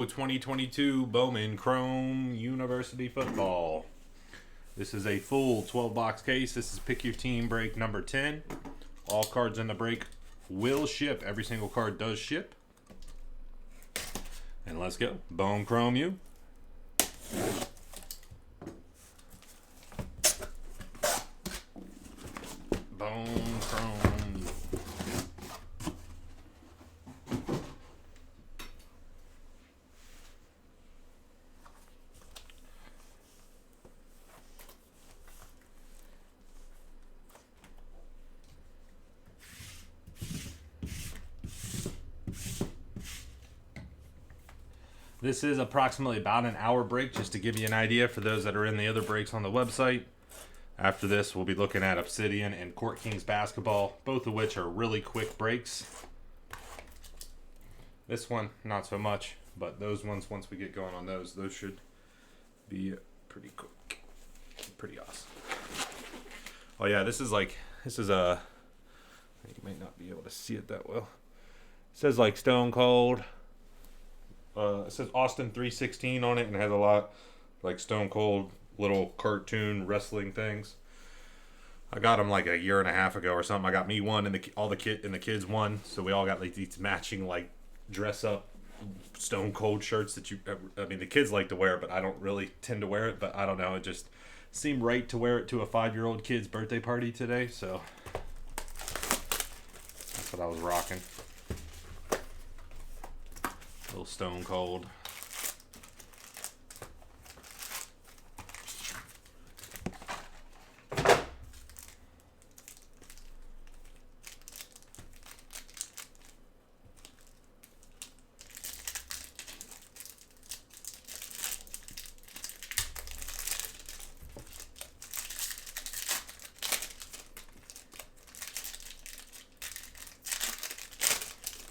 2022 Bowman Chrome University Football. This is a full 12 box case. This is Pick Your Team break number 10. All cards in the break will ship. Every single card does ship. And let's go. Bone Chrome U. Bone Chrome U. This is approximately about an hour break, just to give you an idea for those that are in the other breaks on the website. After this, we'll be looking at Obsidian and Court Kings basketball, both of which are really quick breaks. This one, not so much, but those ones, once we get going on those should be pretty quick. Pretty awesome. Oh yeah, this is a, you might not be able to see it that well. It says like Stone Cold. It says Austin 316 on it and has a lot like Stone Cold little cartoon wrestling things. I got them like a year and a half ago or something. I got me one and the kids one, so we all got like these matching like dress up Stone Cold shirts that the kids like to wear, but I don't really tend to wear it. But I don't know, it just seemed right to wear it to a 5-year-old kid's birthday party today, so that's what I was rocking. Little Stone Cold.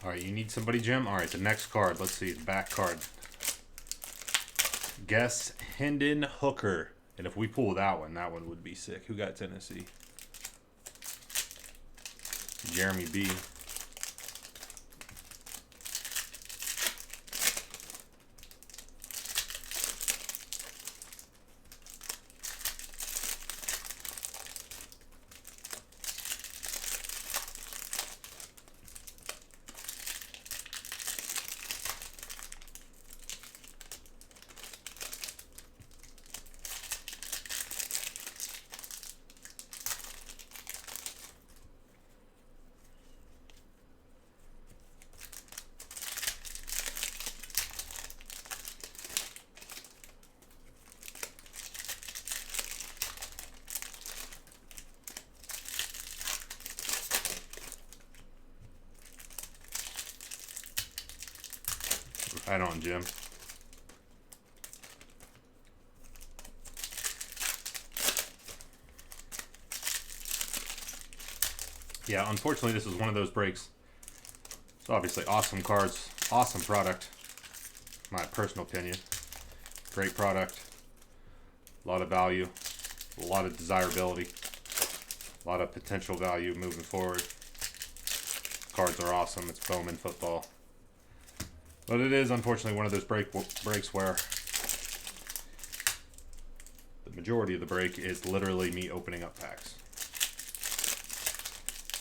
All right, you need somebody, Jim? All right, the next card. Let's see, the back card. Guess Hendon Hooker. And if we pull that one would be sick. Who got Tennessee? Jeremy B. Right on, Jim. Yeah, unfortunately, this was one of those breaks. It's obviously awesome cards, awesome product. My personal opinion. Great product. A lot of value. A lot of desirability. A lot of potential value moving forward. Cards are awesome. It's Bowman football. But it is, unfortunately, one of those breaks where the majority of the break is literally me opening up packs.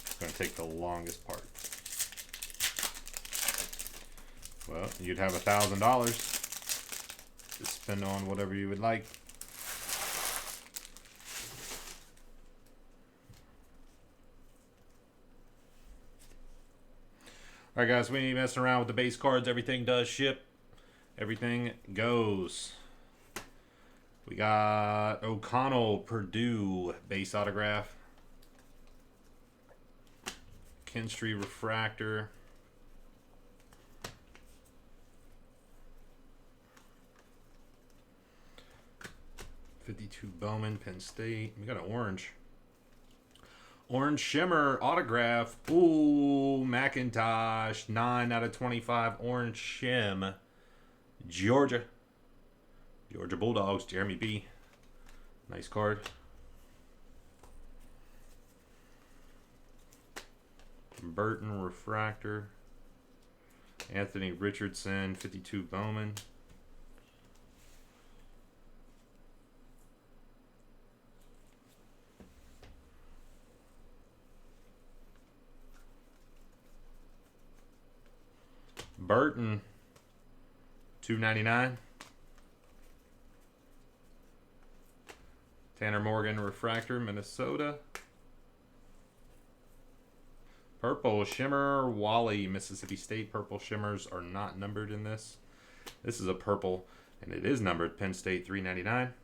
It's going to take the longest part. Well, you'd have $1,000 to spend on whatever you would like. All right, guys, we ain't messing around with the base cards. Everything does ship. Everything goes. We got O'Connell, Purdue, base autograph. Kinstry refractor. '52 Bowman, Penn State. We got an orange. Orange Shimmer autograph. Ooh, McIntosh. 9 out of 25. Orange Shim. Georgia. Georgia Bulldogs. Jeremy B. Nice card. Burton refractor. Anthony Richardson, 52 Bowman. Burton, 299. Tanner Morgan refractor, Minnesota. Purple Shimmer, Wally, Mississippi State. Purple Shimmers are not numbered in this. This is a purple, and it is numbered. Penn State, 399.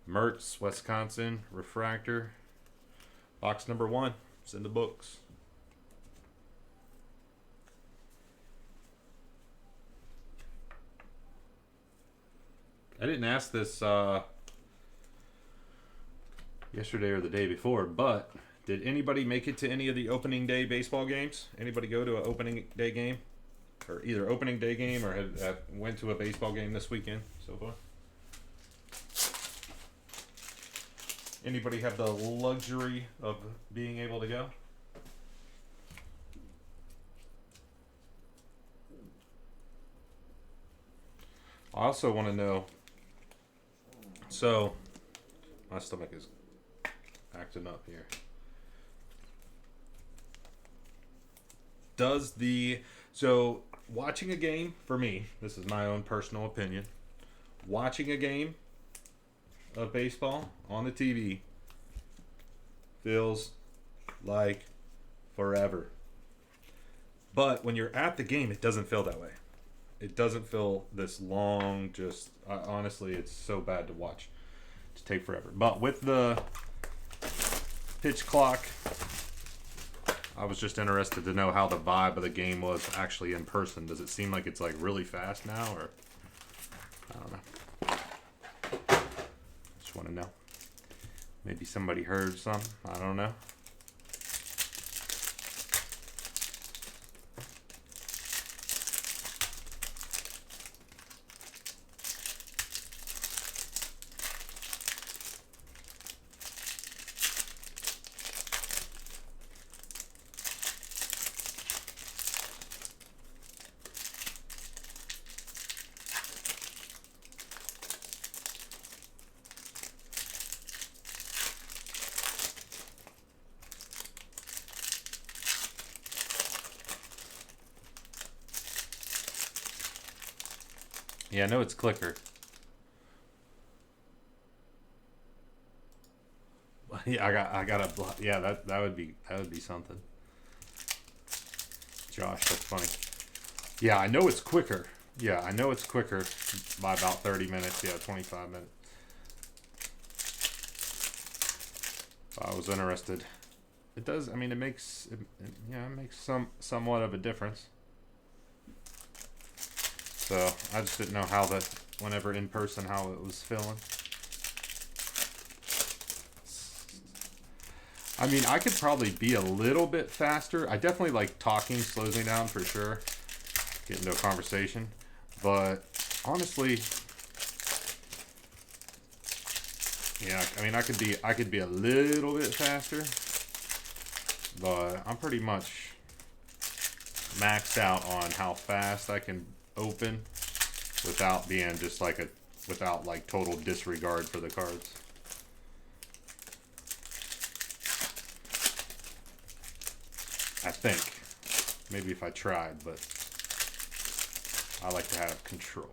Mertz, Wisconsin, refractor. Box number 1. It's in the books. I didn't ask this yesterday or the day before, but did anybody make it to any of the opening day baseball games? Anybody go to an opening day game? Or either opening day game or went to a baseball game this weekend so far? Anybody have the luxury of being able to go? I also want to know, so my stomach is acting up here. So watching a game, for me, this is my own personal opinion, watching a game of baseball on the TV feels like forever. But when you're at the game, it doesn't feel that way. It doesn't feel this long, honestly, it's so bad to watch. To take forever. But with the pitch clock, I was just interested to know how the vibe of the game was actually in person. Does it seem like it's like really fast now, or I don't know. Just want to know. Maybe somebody heard something. I don't know. Yeah, I know it's clicker. Yeah, I got a. Yeah, that would be something. Josh, that's funny. Yeah, I know it's quicker. Yeah, I know it's quicker by about 30 minutes. Yeah, 25 minutes. I was interested. It does. I mean, it makes somewhat of a difference. So I just didn't know how whenever in person, how it was feeling. I mean, I could probably be a little bit faster. I definitely like talking, slows me down for sure. Get into a conversation. But honestly, yeah, I mean, I could be a little bit faster. But I'm pretty much maxed out on how fast I can open without being just like without like total disregard for the cards. I think. Maybe if I tried, but I like to have control.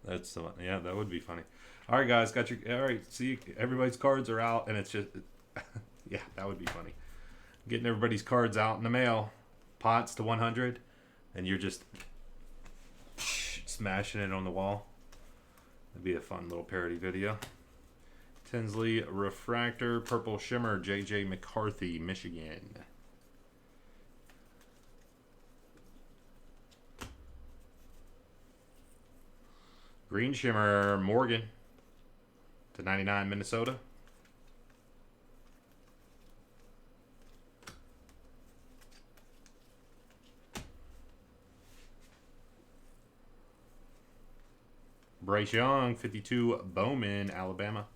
That's the one. Yeah, that would be funny. All right, guys, got your. All right, see, everybody's cards are out, and it's just, yeah, that would be funny. Getting everybody's cards out in the mail, pots to 100, and you're just smashing it on the wall. That'd be a fun little parody video. Tinsley Refractor, Purple Shimmer, J.J. McCarthy, Michigan. Green Shimmer, Morgan, to 99, Minnesota. Bryce Young, 52, Bowman, Alabama.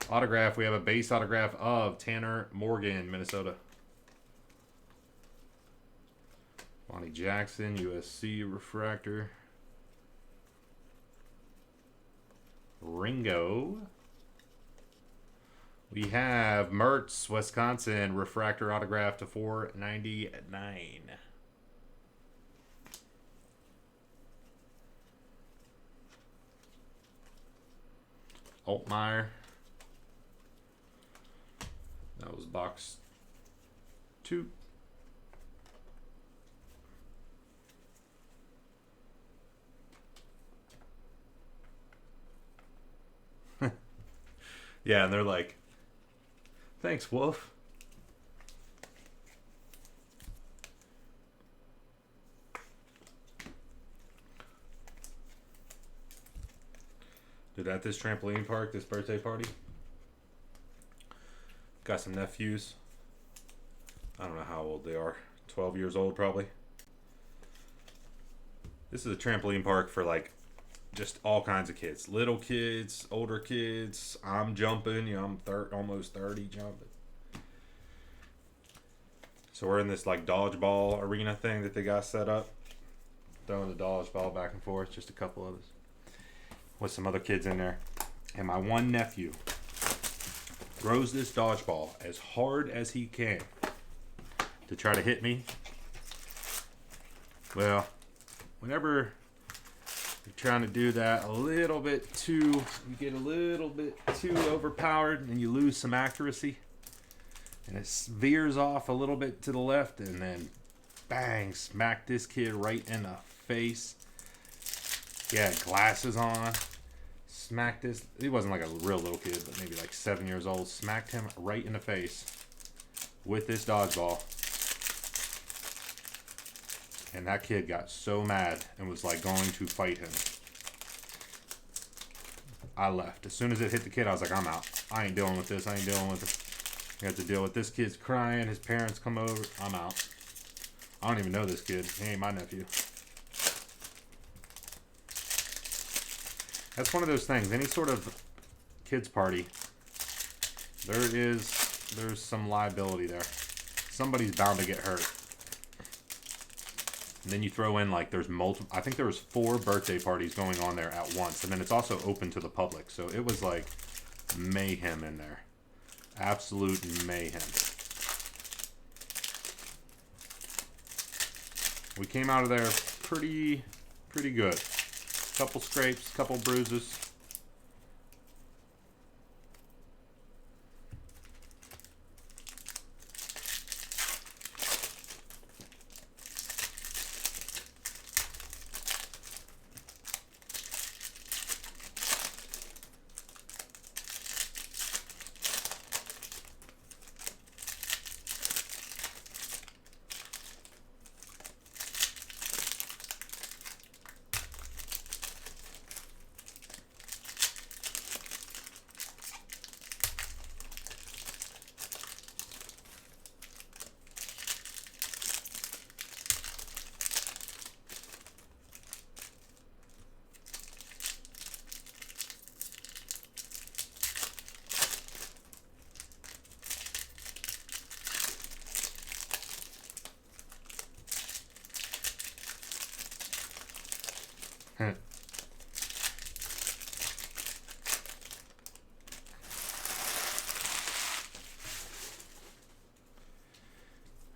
Autograph, we have a base autograph of Tanner Morgan, Minnesota. Lonnie Jackson, USC refractor. Ringo. We have Mertz, Wisconsin, refractor autograph to 499. Altmaier. That was box 2. Yeah, and they're like, thanks, Wolf. Dude, at this trampoline park, this birthday party, got some nephews. I don't know how old they are. 12 years old, probably. This is a trampoline park for, like, just all kinds of kids. Little kids, older kids. I'm jumping. You know, I'm almost 30 jumping. So we're in this, like, dodgeball arena thing that they got set up. Throwing the dodgeball back and forth. Just a couple of us. With some other kids in there. And my one nephew throws this dodgeball as hard as he can to try to hit me. Well, whenever you're trying to do that a little bit too, you get a little bit too overpowered and you lose some accuracy. And it veers off a little bit to the left and then bang, smack this kid right in the face. He had glasses on. Smacked this. He wasn't like a real little kid, but maybe like 7 years old. Smacked him right in the face with this dodgeball. And that kid got so mad and was like going to fight him. I left. As soon as it hit the kid, I was like, I'm out. I ain't dealing with this. I ain't dealing with it. You have to deal with this kid's crying. His parents come over. I'm out. I don't even know this kid. He ain't my nephew. That's one of those things. Any sort of kids party, there's some liability there. Somebody's bound to get hurt. And then you throw in like there's multiple. I think there was 4 birthday parties going on there at once, and then it's also open to the public. So it was like mayhem in there, absolute mayhem. We came out of there pretty good. Couple scrapes, couple bruises.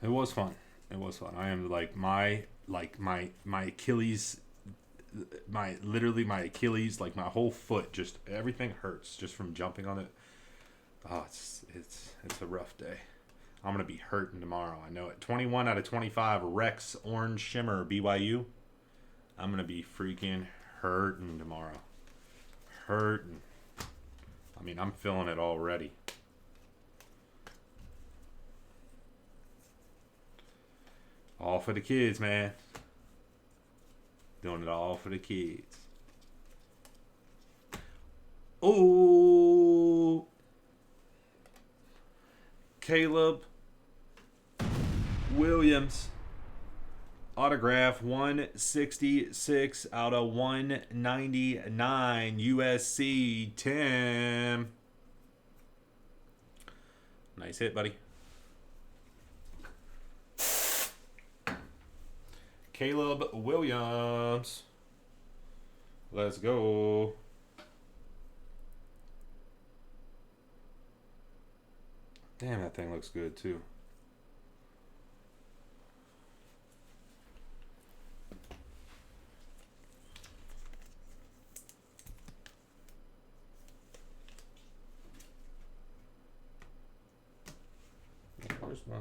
It was fun. It was fun. I am like my Achilles, my Achilles, like my whole foot, just everything hurts just from jumping on it. Oh, it's a rough day. I'm gonna be hurting tomorrow. I know it. 21 out of 25. Rex Orange Shimmer BYU. I'm gonna be freaking hurting tomorrow. Hurting. I mean, I'm feeling it already. All for the kids, man. Doing it all for the kids. Oh, Caleb Williams. Autograph 166 out of 199 USC Tim. Nice hit, buddy. Caleb Williams. Let's go. Damn, that thing looks good too. Where's my...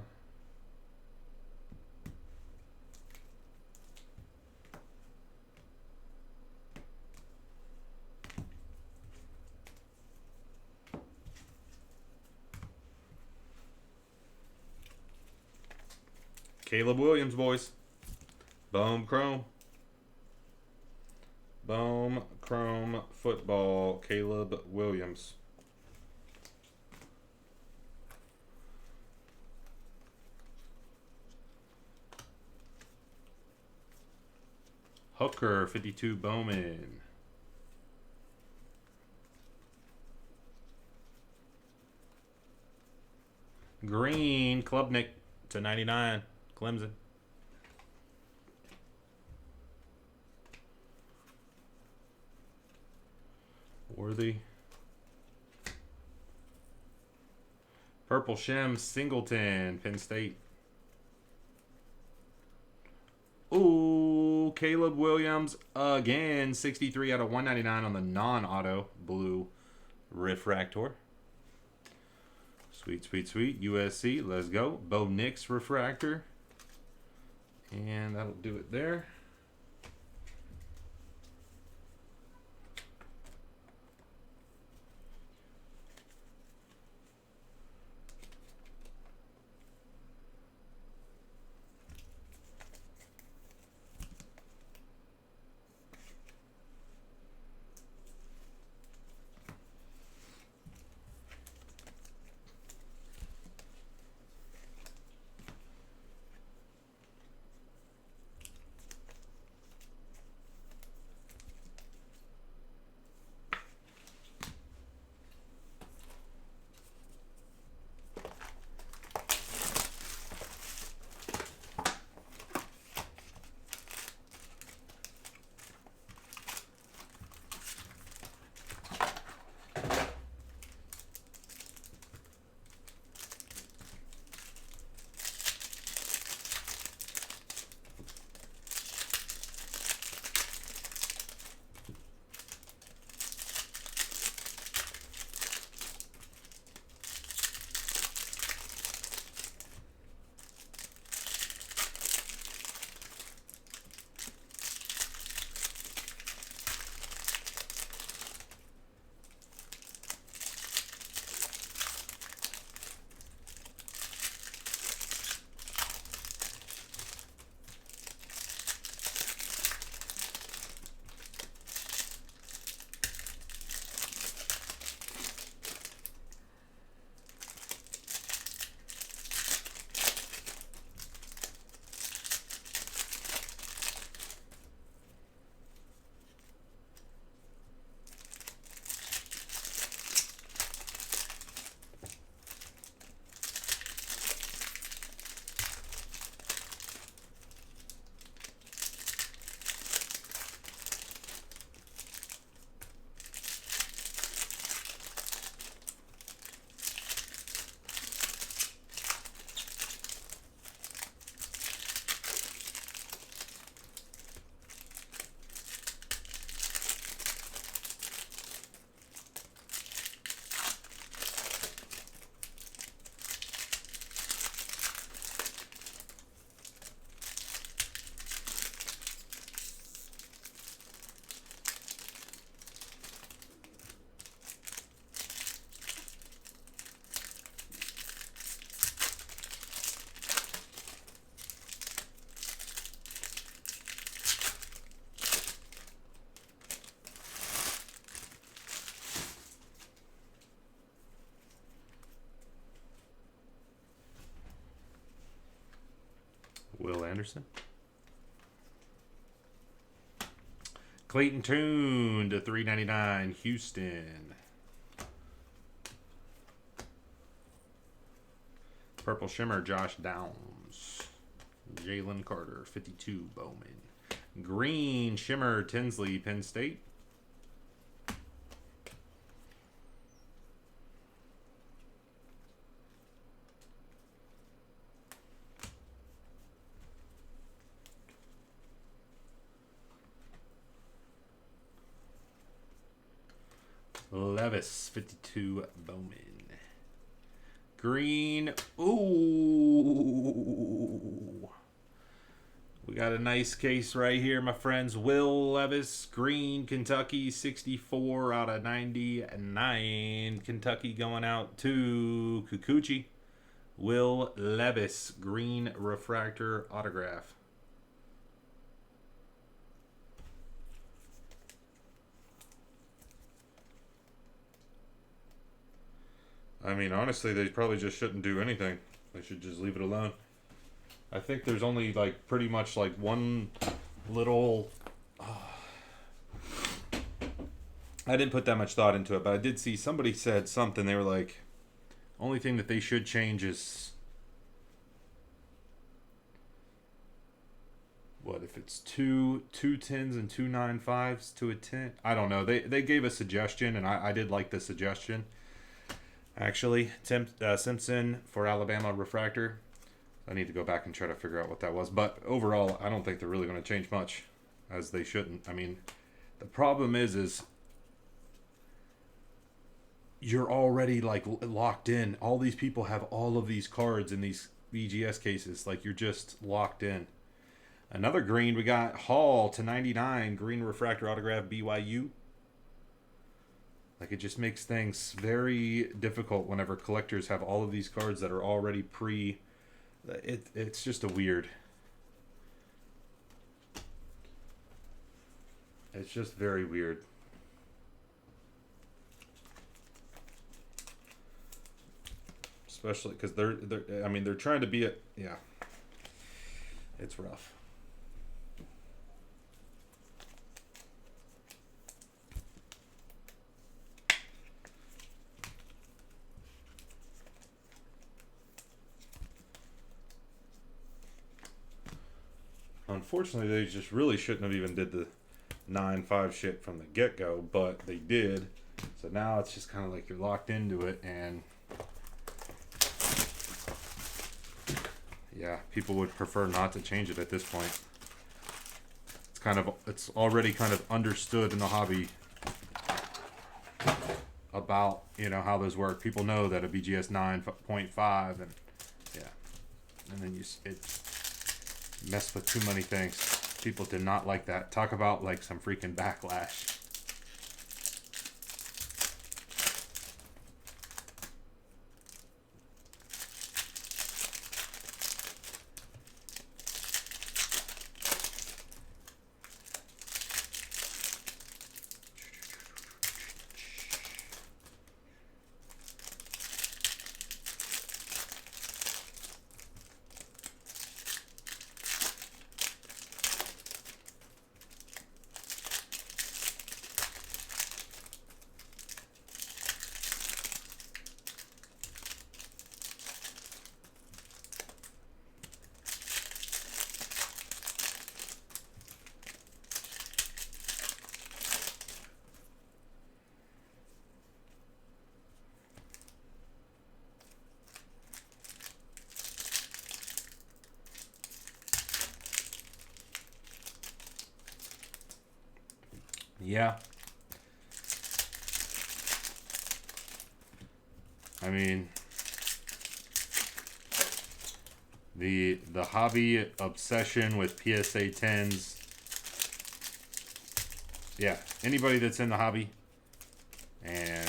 Caleb Williams, boys. Boom Chrome. Boom Chrome football. Caleb Williams. Hooker 52 Bowman. Green Klubnik to 99. Clemson. Worthy. Purple Shem Singleton, Penn State. Ooh, Caleb Williams again, 63 out of 199 on the non-auto blue refractor. Sweet, sweet, sweet. USC, let's go. Bo Nix refractor. And that'll do it there. Will Anderson. Clayton Tune to 399, Houston. Purple Shimmer, Josh Downs. Jalen Carter, 52, Bowman. Green Shimmer, Tinsley, Penn State. Levis, 52, Bowman. Green. Ooh. We got a nice case right here, my friends. Will Levis, Green, Kentucky, 64 out of 99. Kentucky going out to Kikuchi. Will Levis, Green Refractor Autograph. I mean, honestly, they probably just shouldn't do anything. They should just leave it alone. I think there's only, like, pretty much, like, one little... I didn't put that much thought into it, but I did see somebody said something. They were like, only thing that they should change is... What, if it's two 10s and two 9.5s to a 10? I don't know. They gave a suggestion, and I did like the suggestion. Actually, Simpson for Alabama Refractor. I need to go back and try to figure out what that was. But overall, I don't think they're really going to change much, as they shouldn't. I mean, the problem is you're already, like, locked in. All these people have all of these cards in these BGS cases. Like, you're just locked in. Another green, we got Hall to 99. Green Refractor Autograph, BYU. Like, it just makes things very difficult whenever collectors have all of these cards that are already pre... It's just a weird... It's just very weird. Especially because they're trying to be a... Yeah. It's rough. Unfortunately, they just really shouldn't have even did the 9.5 shit from the get-go, but they did. So now it's just kind of like you're locked into it, and yeah, people would prefer not to change it at this point. It's already kind of understood in the hobby about, you know, how those work. People know that a BGS 9.5, and yeah, and then it messed with too many things. People did not like that. Talk about, like, some freaking backlash. Yeah. I mean, the hobby obsession with PSA 10s. Yeah, anybody that's in the hobby and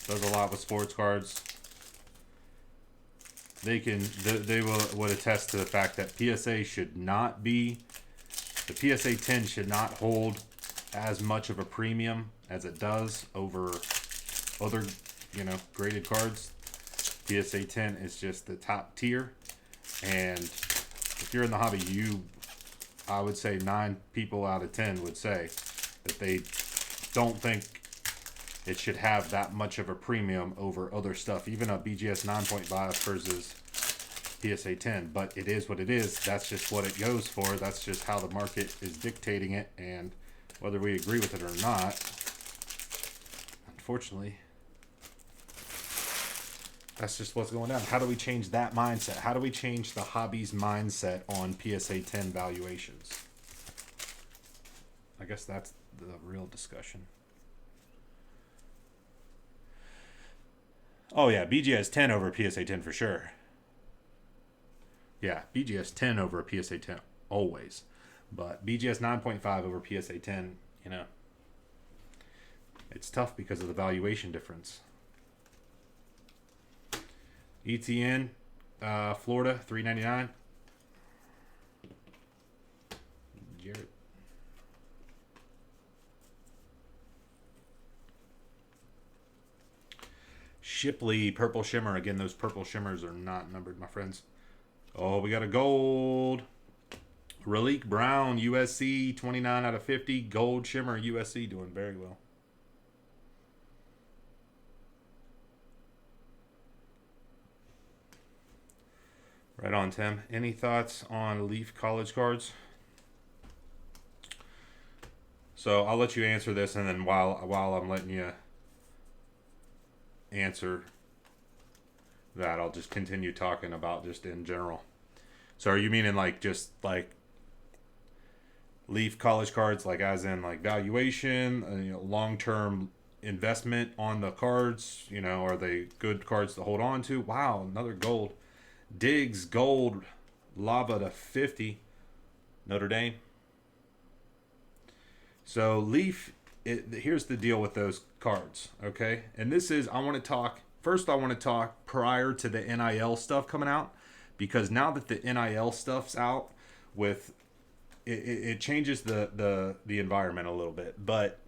does a lot with sports cards, they would attest to the fact that PSA should not be, the PSA 10 should not hold as much of a premium as it does over other, you know, graded cards. PSA 10 is just the top tier, and if you're in the hobby, I would say 9 people out of 10 would say that they don't think it should have that much of a premium over other stuff, even a BGS 9.5 versus PSA 10. But it is what it is. That's just what it goes for. That's just how the market is dictating it, and whether we agree with it or not, unfortunately, that's just what's going down. How do we change that mindset? How do we change the hobby's mindset on PSA 10 valuations? I guess that's the real discussion. Oh yeah, BGS 10 over PSA 10 for sure. Yeah, BGS 10 over PSA 10 always. But BGS 9.5 over PSA 10, you know, it's tough because of the valuation difference. ETN, Florida, $3.99. Jarrett. Shipley, Purple Shimmer. Again, those Purple Shimmers are not numbered, my friends. Oh, we got a gold. Relique Brown, USC, 29 out of 50. Gold Shimmer, USC, doing very well. Right on, Tim. Any thoughts on Leaf college cards? So I'll let you answer this, and then while I'm letting you answer that, I'll just continue talking about just in general. So are you meaning like just like Leaf college cards, like as in like valuation, you know, long-term investment on the cards? You know, are they good cards to hold on to? Wow, another gold. Diggs gold lava to 50. Notre Dame. So Leaf, here's the deal with those cards, okay? And this is, I want to talk prior to the NIL stuff coming out, because now that the NIL stuff's out, with it changes the environment a little bit. But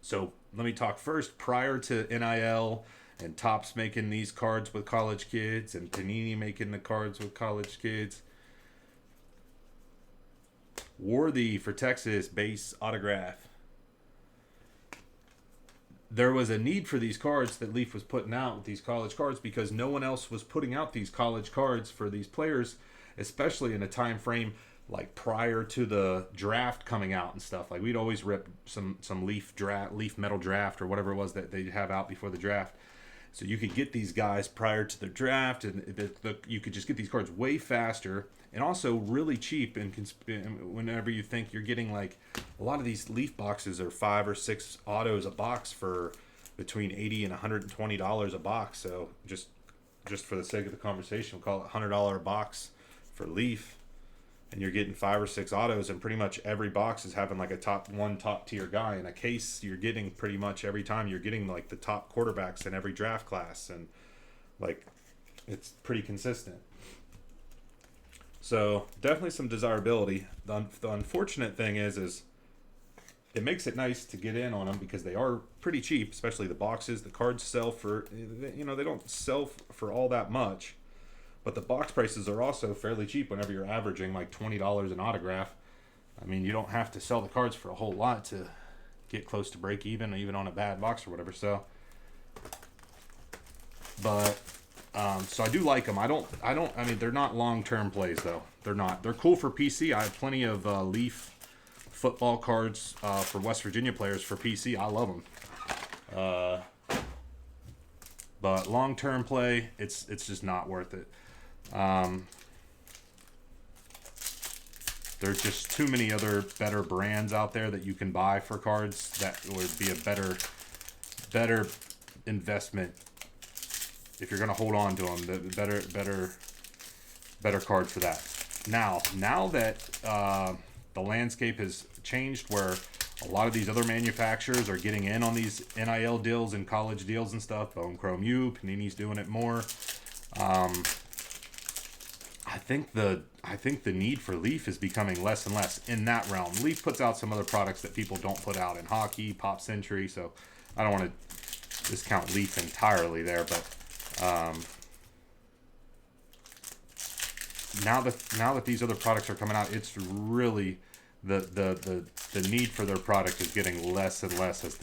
so let me talk first prior to NIL and Topps making these cards with college kids and Panini making the cards with college kids. Worthy for Texas base autograph. There was a need for these cards that Leaf was putting out with these college cards, because no one else was putting out these college cards for these players, especially in a time frame like prior to the draft coming out and stuff. Like we'd always rip some Leaf metal draft or whatever it was that they'd have out before the draft. So you could get these guys prior to the draft, and you could just get these cards way faster and also really cheap. And whenever you think you're getting, like, a lot of these Leaf boxes are 5 or 6 autos a box for between $80 and $120 a box. So just for the sake of the conversation, we'll call it $100 a box for Leaf. And you're getting 5 or 6 autos, and pretty much every box is having like a top tier guy. In a case, you're getting pretty much every time you're getting like the top quarterbacks in every draft class, and like it's pretty consistent. So definitely some desirability. The unfortunate thing is it makes it nice to get in on them because they are pretty cheap, especially the boxes. The cards sell for, you know, they don't sell for all that much. But the box prices are also fairly cheap whenever you're averaging like $20 an autograph. I mean, you don't have to sell the cards for a whole lot to get close to break even on a bad box or whatever. So, but, so I do like them. I mean, they're not long-term plays though. They're not. They're cool for PC. I have plenty of Leaf football cards for West Virginia players for PC. I love them. But long-term play, it's just not worth it. There's just too many other better brands out there that you can buy for cards that would be a better investment if you're going to hold on to them. The better card for that. Now that the landscape has changed, where a lot of these other manufacturers are getting in on these NIL deals and college deals and stuff. Bone Chrome U, Panini's doing it more. I think the need for Leaf is becoming less and less in that realm. Leaf puts out some other products that people don't put out in hockey, Pop Century, so I don't want to discount Leaf entirely there, but now that these other products are coming out, it's really the need for their product is getting less and less as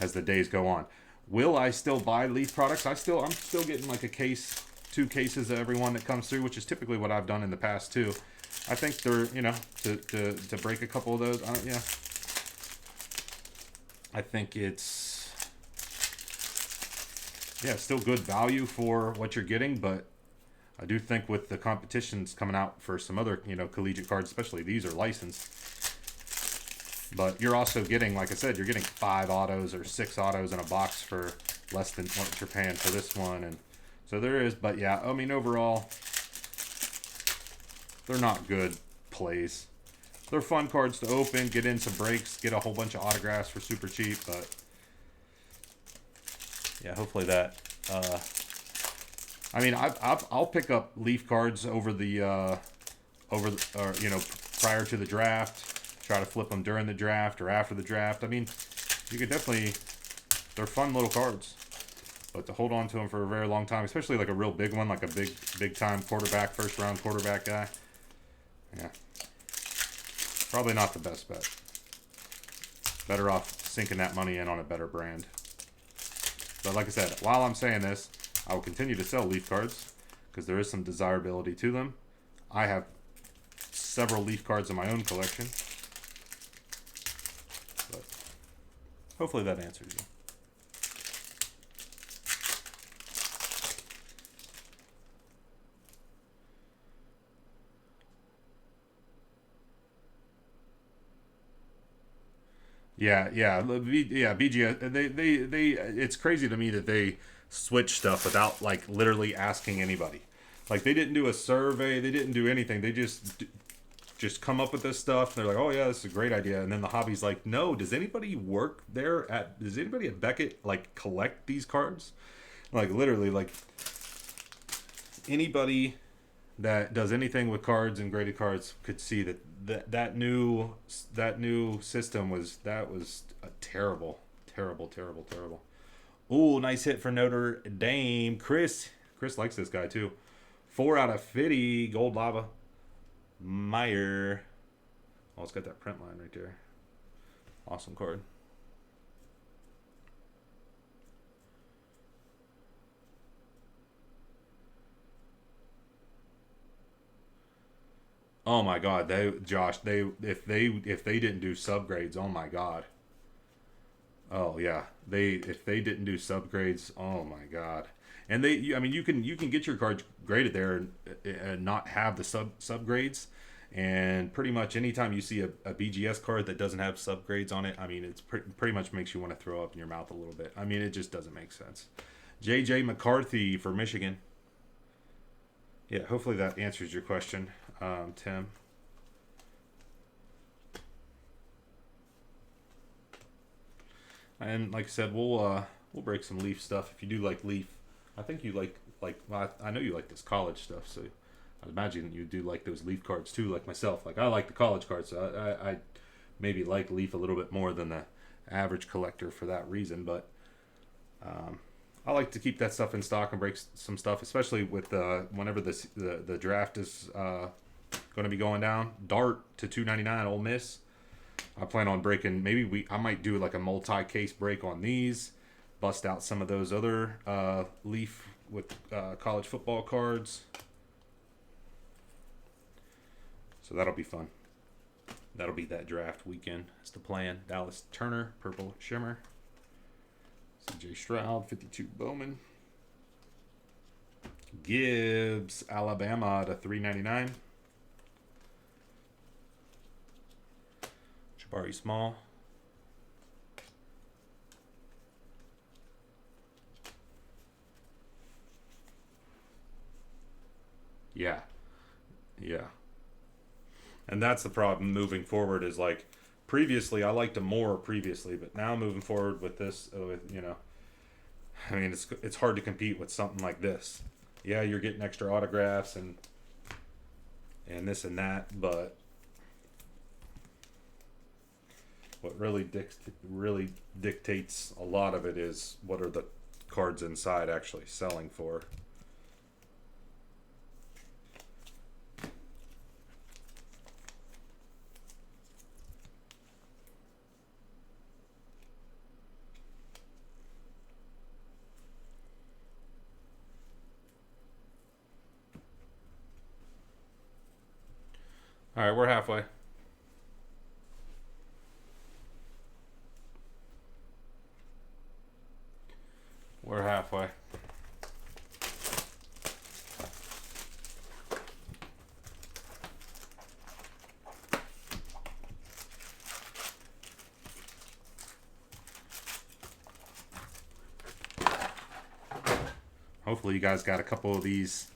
as the days go on. Will I still buy Leaf products? I'm still getting like a case, 2 cases of every one that comes through, which is typically what I've done in the past too. I think they're, you know, to break a couple of those, yeah. I think it's, yeah, still good value for what you're getting, but I do think with the competitions coming out for some other, you know, collegiate cards, especially these are licensed. But you're also getting, like I said, you're getting 5 autos or 6 autos in a box for less than what you're paying for this one. And so there is, but yeah, I mean, overall, they're not good plays. They're fun cards to open, get in some breaks, get a whole bunch of autographs for super cheap, but yeah, hopefully that, I mean, I'll pick up Leaf cards over the, or, you know, prior to the draft. Try to flip them during the draft or after the draft. I mean, you could definitely, they're fun little cards. But to hold on to them for a very long time, especially like a real big one, like a big time quarterback, first round quarterback guy. Yeah. Probably not the best bet. Better off sinking that money in on a better brand. But like I said, while I'm saying this, I will continue to sell Leaf cards because there is some desirability to them. I have several Leaf cards in my own collection. But hopefully that answers you. Yeah. BGS. They. It's crazy to me that they switch stuff without like literally asking anybody. Like they didn't do a survey. They didn't do anything. They just come up with this stuff. And they're like, oh yeah, this is a great idea. And then the hobby's like, no. Does anybody work there at? Does anybody at Beckett like collect these cards? Like literally, like anybody that does anything with cards and graded cards could see that new system was a terrible. Ooh, nice hit for Notre Dame. Chris likes this guy too. 4 out of 50 gold lava. Meyer. Oh, it's got that print line right there. Awesome card. Oh my God, if they didn't do subgrades, oh my God. Oh yeah, if they didn't do subgrades, oh my God. And I mean, you can get your cards graded there and not have the subgrades. And pretty much anytime you see a BGS card that doesn't have subgrades on it, I mean, it's pretty much makes you want to throw up in your mouth a little bit. I mean, it just doesn't make sense. JJ McCarthy for Michigan. Yeah, hopefully that answers your question, Tim. And like I said, we'll break some Leaf stuff if you do like Leaf. I think you like well, I know you like this college stuff, so I imagine you do like those Leaf cards too, like myself. Like I like the college cards, so I maybe like Leaf a little bit more than the average collector for that reason. But I like to keep that stuff in stock and break some stuff, especially with whenever the draft is going to be going down. Dart to 299, Ole Miss. I plan on breaking. I might do like a multi-case break on these. Bust out some of those other Leaf with college football cards. So that'll be fun. That'll be that draft weekend. That's the plan. Dallas Turner, Purple Shimmer. CJ Stroud, 52 Bowman. Gibbs, Alabama to 399. Jabari Small. Yeah. And that's the problem moving forward is like previously I liked them more previously, but now moving forward with this, I mean, it's hard to compete with something like this. Yeah, you're getting extra autographs and this and that, but what really dictates a lot of it is what are the cards inside actually selling for. All right, we're halfway. We're halfway. Hopefully you guys got a couple of these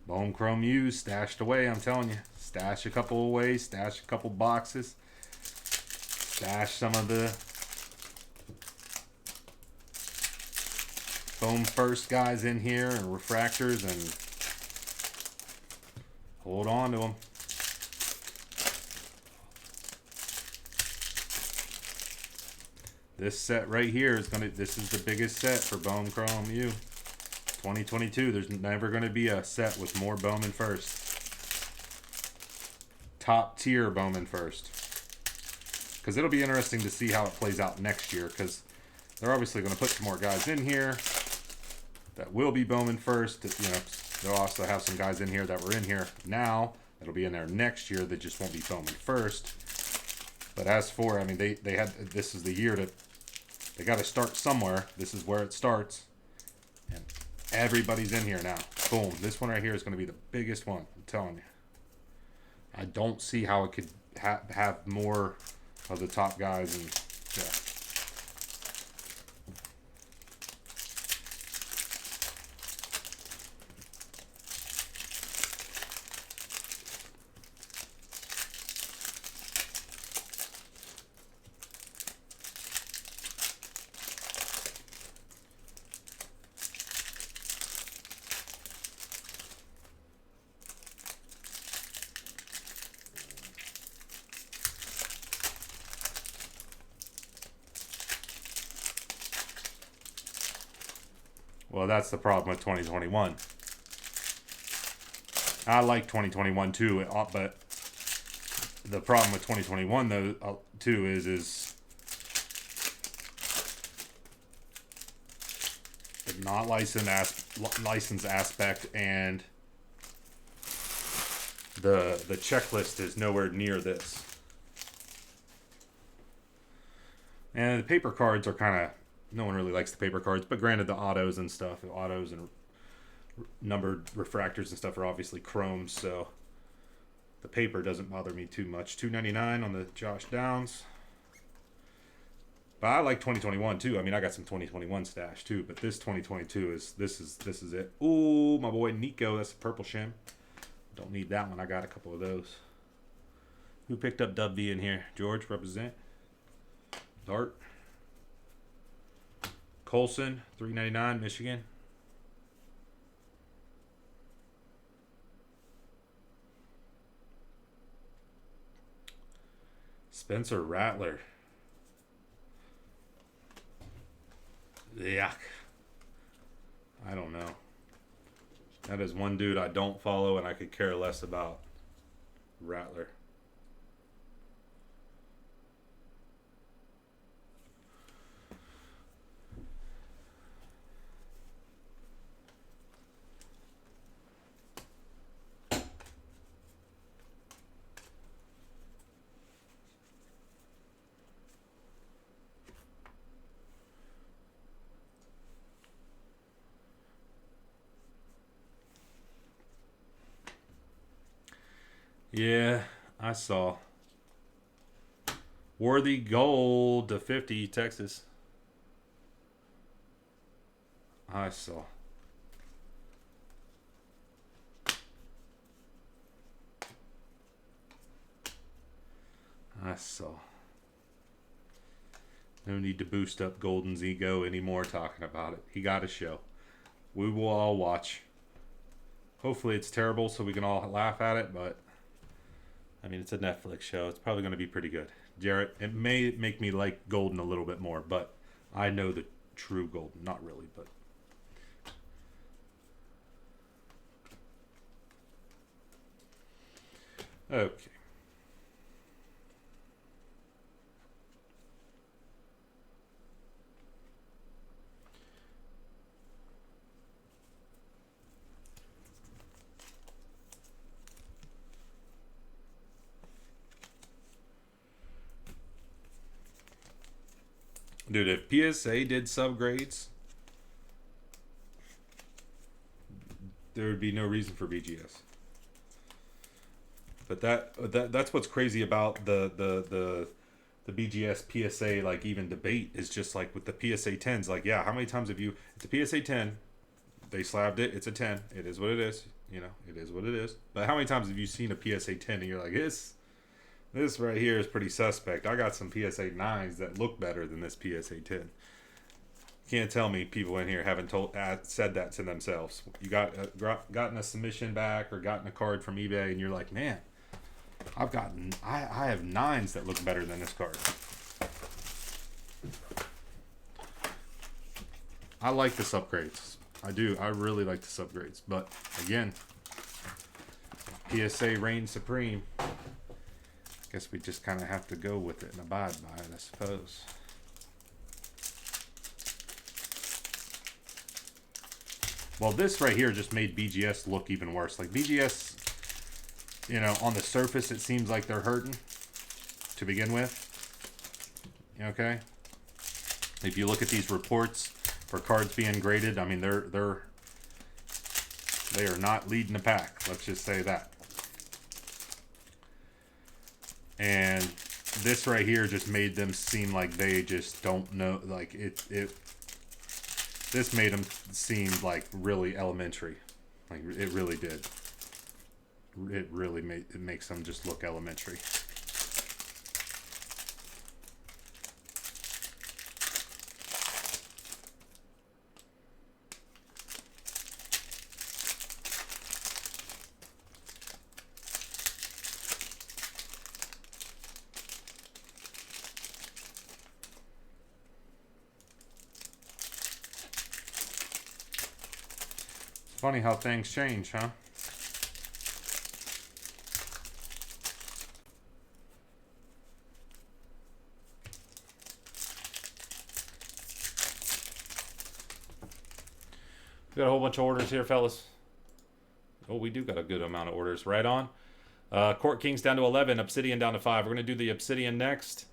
Bone Chrome U's stashed away. I'm telling you, stash a couple away, stash a couple boxes, stash some of the foam first guys in here and refractors, and hold on to them. This set right here is this is the biggest set for Bone Chrome U 2022. There's never gonna be a set with more Bowman first. Top tier Bowman first. Because it'll be interesting to see how it plays out next year, because they're obviously going to put some more guys in here that will be Bowman first. You know, they'll also have some guys in here that were in here now that'll be in there next year that just won't be Bowman first. But as for, I mean, they had, this is the year to, they got to start somewhere. This is where it starts. And everybody's in here now. Boom. This one right here is going to be the biggest one. I'm telling you. I don't see how it could have more of the top guys. And yeah. Well, that's the problem with 2021. I like 2021 too, but the problem with 2021 though too is the not licensed aspect, and the checklist is nowhere near this. And the paper cards are kind of, no one really likes the paper cards, but granted, the autos and stuff, autos and numbered refractors and stuff are obviously chrome, so the paper doesn't bother me too much. $2.99 on the Josh Downs. But I like 2021 too. I mean, I got some 2021 stash too, but this 2022 is this is it. Ooh, my boy Nico, that's a purple shim. Don't need that one. I got a couple of those. Who picked up Dub V in here? George, represent. Dart. Colson, $3.99, Michigan. Spencer Rattler. Yuck. I don't know. That is one dude I don't follow and I could care less about. Rattler. Yeah, I saw. Worthy Gold to 50, Texas. I saw. No need to boost up Golden's ego anymore talking about it. He got a show. We will all watch. Hopefully it's terrible so we can all laugh at it, but I mean, it's a Netflix show. It's probably going to be pretty good. Jarrett, it may make me like Golden a little bit more, but I know the true Golden. Not really, but. Okay. Dude, if PSA did subgrades, there would be no reason for BGS. But that's what's crazy about the BGS PSA like even debate is just like with the PSA 10s. Like, yeah, how many times have you? It's a PSA 10. They slabbed it. It's a 10. It is what it is. You know, it is what it is. But how many times have you seen a PSA 10 and you're like, this right here is pretty suspect. I got some PSA 9s that look better than this PSA 10. Can't tell me people in here haven't said that to themselves. You gotten a submission back or gotten a card from eBay and you're like, man, I have 9s that look better than this card. I like the subgrades. I do. I really like the subgrades. But again, PSA reigns supreme. I guess we just kind of have to go with it and abide by it, I suppose. Well, this right here just made BGS look even worse. Like BGS, you know, on the surface, it seems like they're hurting to begin with. Okay. If you look at these reports for cards being graded, I mean, they are not leading the pack. Let's just say that. And this right here just made them seem like they just don't know. Like this made them seem like really elementary. Like it really did. It really makes them just look elementary. Funny how things change, huh? We got a whole bunch of orders here, fellas. Oh, we do got a good amount of orders. Right on. Court Kings down to 11. Obsidian down to 5. We're going to do the Obsidian next.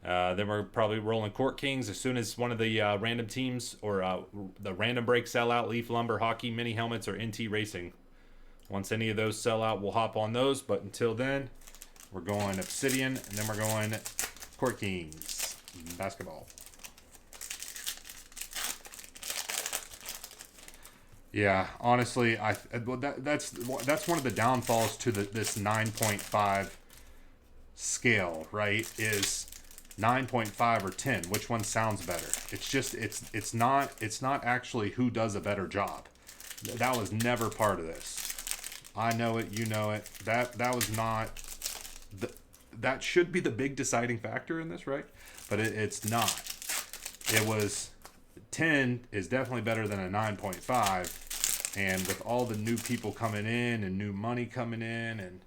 Then we're probably rolling Court Kings as soon as one of the random teams or the random break sell out. Leaf Lumber, Hockey, Mini Helmets, or NT Racing. Once any of those sell out, we'll hop on those. But until then, we're going Obsidian, and then we're going Court Kings basketball. Yeah, honestly, that's one of the downfalls to this 9.5 scale, right? Is 9.5 or 10, which one sounds better? It's just it's not actually who does a better job. That was never part of this. I know it, you know it. That was not that should be the big deciding factor in this, right? But it's not. It was 10 is definitely better than a 9.5, and with all the new people coming in and new money coming in, and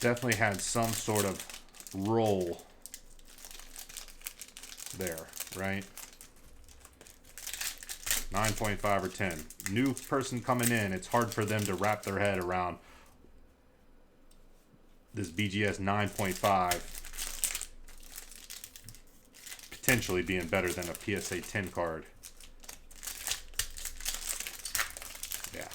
definitely had some sort of role there, right? 9.5 or 10. New person coming in, it's hard for them to wrap their head around this BGS 9.5 potentially being better than a PSA 10 card. Yeah.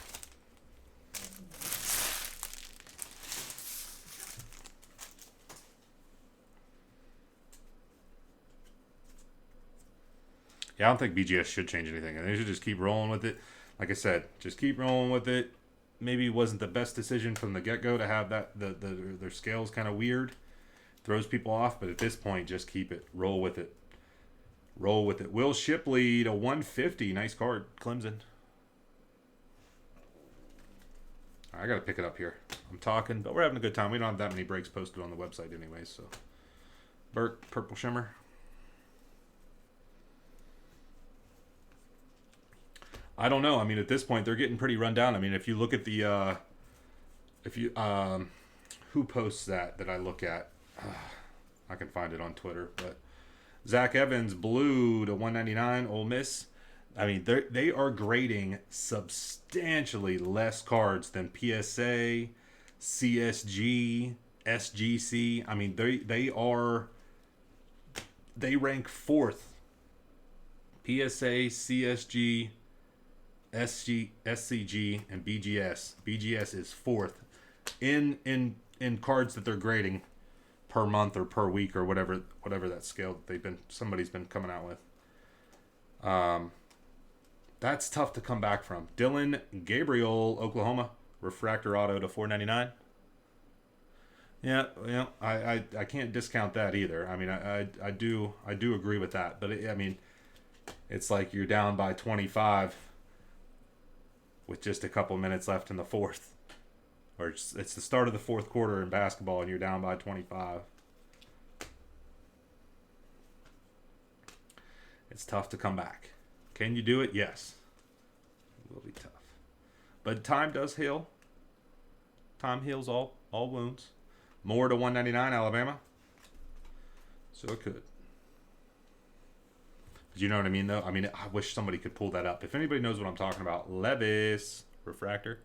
Yeah, I don't think BGS should change anything. They should just keep rolling with it. Like I said, just keep rolling with it. Maybe it wasn't the best decision from the get-go to have that their scales kind of weird. Throws people off, but at this point, just keep it. Roll with it. Roll with it. Will Shipley to 150. Nice card. Clemson. I got to pick it up here. I'm talking, but we're having a good time. We don't have that many breaks posted on the website anyways, so. Burke, Purple Shimmer. I don't know. I mean, at this point, they're getting pretty run down. I mean, if you look at the, who posts that I look at? I can find it on Twitter, but Zach Evans, blue to 199, Ole Miss. I mean, they are grading substantially less cards than PSA, CSG, SGC. I mean, They rank 4th. PSA, CSG, SCG, and BGS. BGS is 4th in cards that they're grading per month or per week or whatever that scale somebody's been coming out with. That's tough to come back from. Dylan Gabriel, Oklahoma, refractor auto to $4.99. Yeah, I can't discount that either. I mean, I do agree with that, but I mean, it's like you're down by 25 with just a couple minutes left in the fourth, or it's the start of the fourth quarter in basketball, and you're down by 25. It's tough to come back. Can you do it? Yes. It will be tough. But time does heal. Time heals all wounds. More to $1.99, Alabama. So it could. But you know what I mean, though? I mean, I wish somebody could pull that up. If anybody knows what I'm talking about, Levis refractor.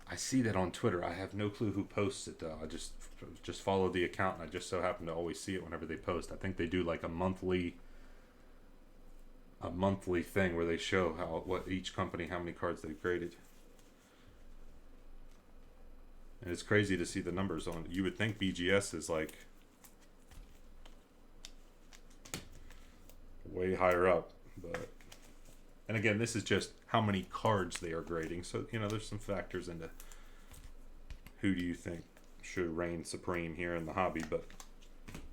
I see that on Twitter. I have no clue who posts it, though. I just follow the account, and I just so happen to always see it whenever they post. I think they do like a monthly thing where they show what each company, how many cards they've graded. And it's crazy to see the numbers on it. You would think BGS is like way higher up, but and again, this is just how many cards they are grading. So, there's some factors into who do you think should reign supreme here in the hobby, but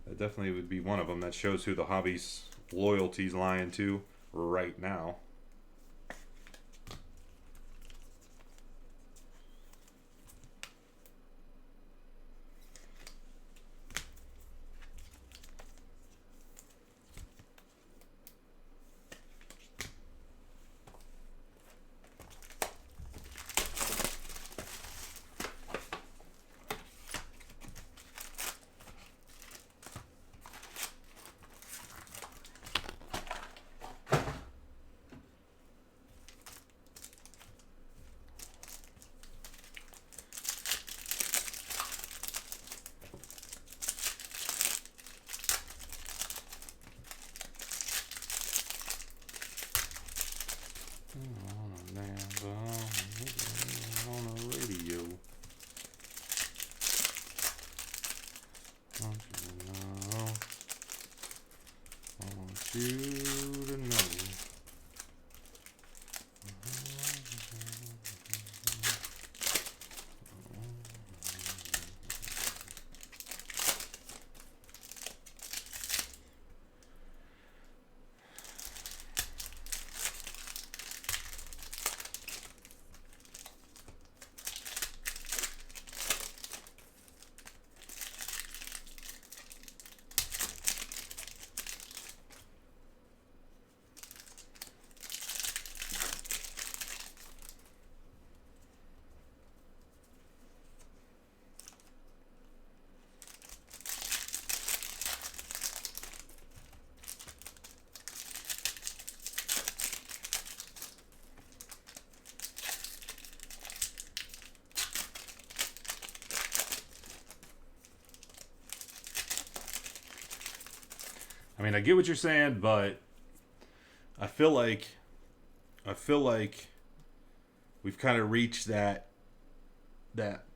that definitely would be one of them. That shows who the hobby's loyalty's lying to right now. On a radio. I want you to know. I mean, I get what you're saying, but I feel like we've kind of reached that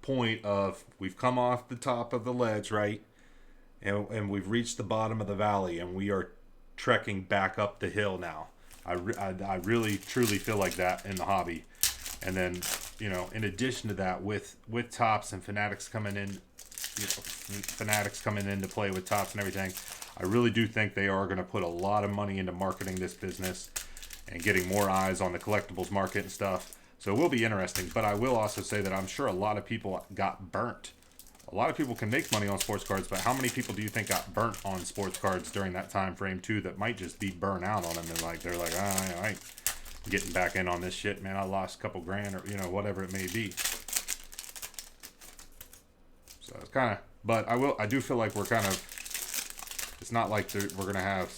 point of we've come off the top of the ledge, right? And we've reached the bottom of the valley, and we are trekking back up the hill now. I really, truly feel like that in the hobby. And then, in addition to that, with Topps and Fanatics coming in, Fanatics coming in to play with Topps and everything, I really do think they are going to put a lot of money into marketing this business and getting more eyes on the collectibles market and stuff. So it will be interesting. But I will also say that I'm sure a lot of people got burnt. A lot of people can make money on sports cards, but how many people do you think got burnt on sports cards during that time frame too that might just be burnt out on them, and they're like, I ain't getting back in on this shit, man. I lost a couple grand, or whatever it may be. So it's kind of, but I do feel like we're kind of, it's not like we're going to have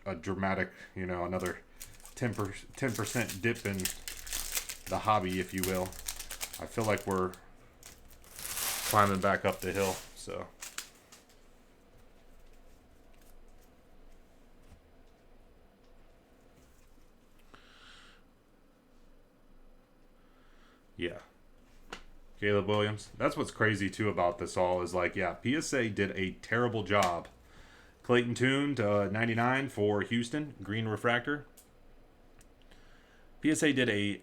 a dramatic, another 10% dip in the hobby, if you will. I feel like we're climbing back up the hill. So Yeah. Caleb Williams. That's what's crazy too about this all is like, yeah, PSA did a terrible job. Clayton Tune to 99 for Houston, green refractor. PSA did a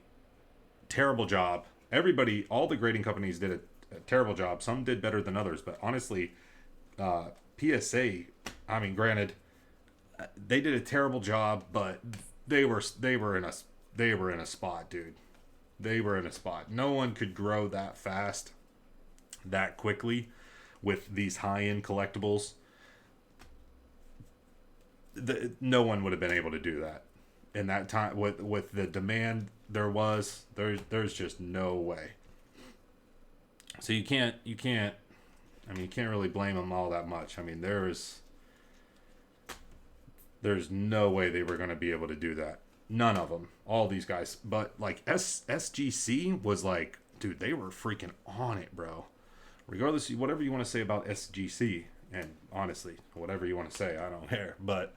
terrible job. Everybody, all the grading companies did a terrible job. Some did better than others, but honestly, PSA, I mean, granted, they did a terrible job, but they were in a spot, dude. They were in a spot. No one could grow that fast, that quickly, with these high end collectibles. No one would have been able to do that in that time with the demand there's just no way. So you can't I mean you can't really blame them all that much. I mean there's no way they were going to be able to do that. None of them. All these guys. But like SGC was like, dude, they were freaking on it, bro. Regardless, whatever you want to say about SGC, and honestly, whatever you want to say, I don't care. But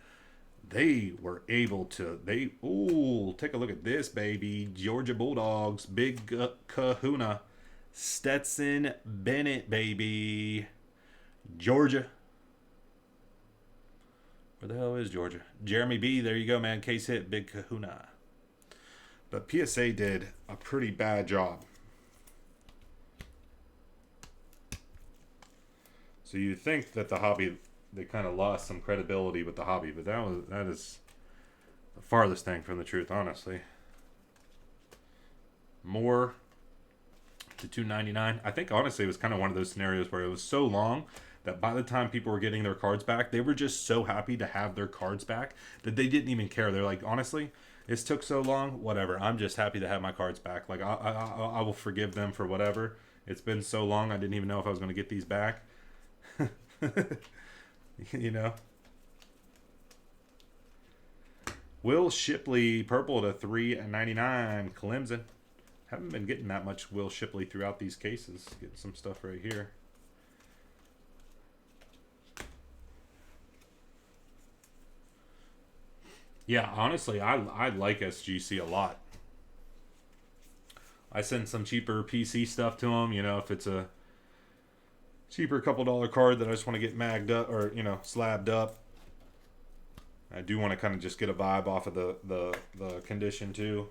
they were able to. Take a look at this, baby. Georgia Bulldogs, big kahuna. Stetson Bennett, baby. Georgia. Where the hell is Georgia? Jeremy B. There you go, man. Case hit. Big kahuna. But PSA did a pretty bad job. So you think that the hobby, they kind of lost some credibility with the hobby, but that is the farthest thing from the truth, honestly. More to 299. I think honestly it was kind of one of those scenarios where it was so long that by the time people were getting their cards back, they were just so happy to have their cards back that they didn't even care. They're like, honestly, this took so long. Whatever. I'm just happy to have my cards back. Like I will forgive them for whatever. It's been so long. I didn't even know if I was going to get these back. You know. Will Shipley purple to 399 Clemson. Haven't been getting that much Will Shipley throughout these cases. Getting some stuff right here. Yeah, honestly, I like SGC a lot. I send some cheaper PC stuff to them. You know, if it's a cheaper couple dollar card that I just want to get magged up or slabbed up. I do want to kind of just get a vibe off of the condition too.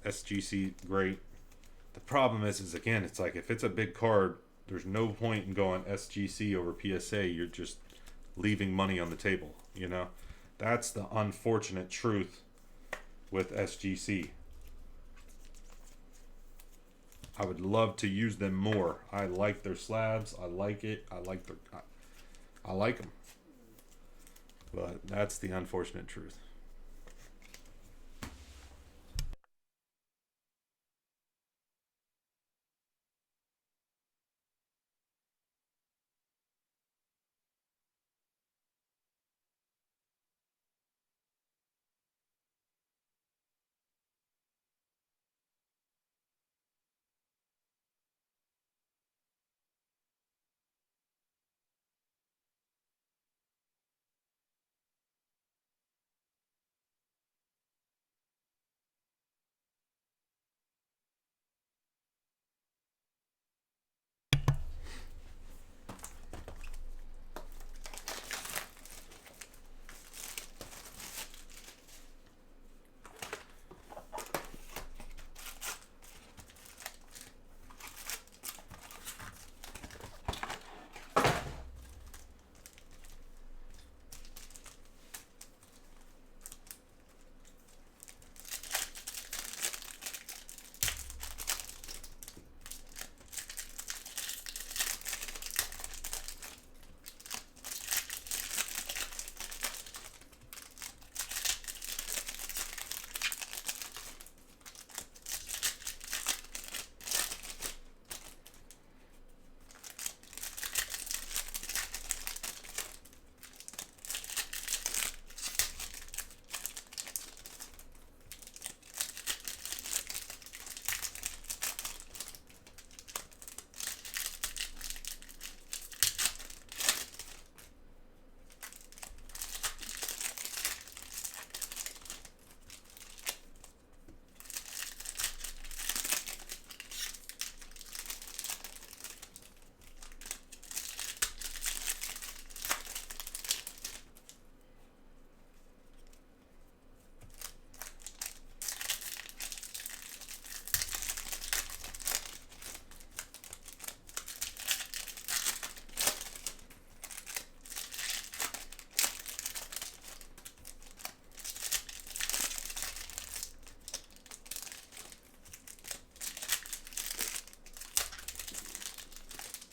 SGC great. The problem is again, it's like if it's a big card, there's no point in going SGC over PSA. You're just leaving money on the table. You know, that's the unfortunate truth with SGC. I would love to use them more. I like their slabs. I like it. I like them. But that's the unfortunate truth.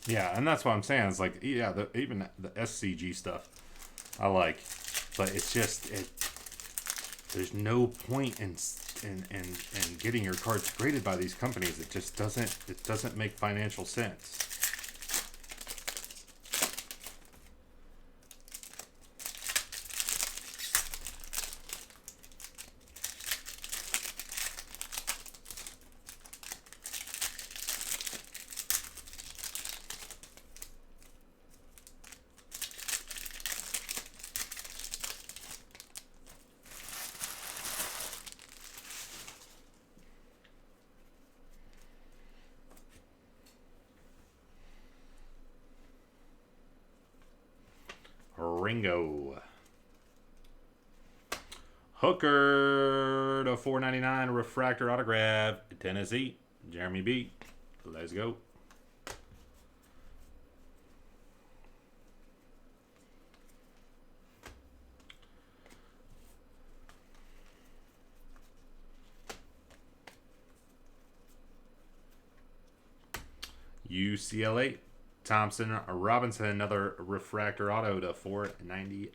Yeah, and that's what I'm saying. It's like, yeah, even the SCG stuff I like, but it's just there's no point in getting your cards graded by these companies. It just doesn't make financial sense. Ringo. Hooker to 499 refractor autograph. Tennessee. Jeremy B. Let's go. UCLA. Thompson Robinson, another refractor auto to 499.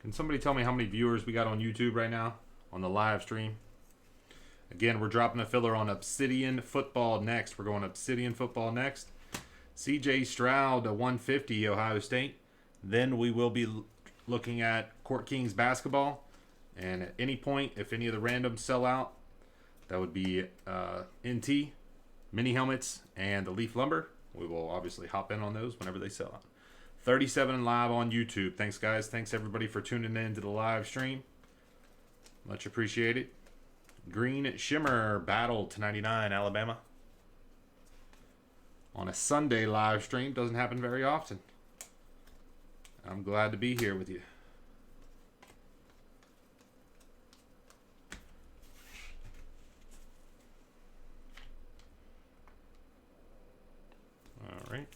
Can somebody tell me how many viewers we got on YouTube right now on the live stream? Again, we're dropping a filler on Obsidian Football next. We're going Obsidian Football next. CJ Stroud to 150, Ohio State. Then we will be looking at Court Kings basketball. And at any point, if any of the randoms sell out, that would be NT, mini helmets, and the Leaf Lumber. We will obviously hop in on those whenever they sell out. 37 live on YouTube. Thanks, guys. Thanks, everybody, for tuning in to the live stream. Much appreciated. Green Shimmer Battle to 99, Alabama. On a Sunday live stream. Doesn't happen very often. I'm glad to be here with you. All right.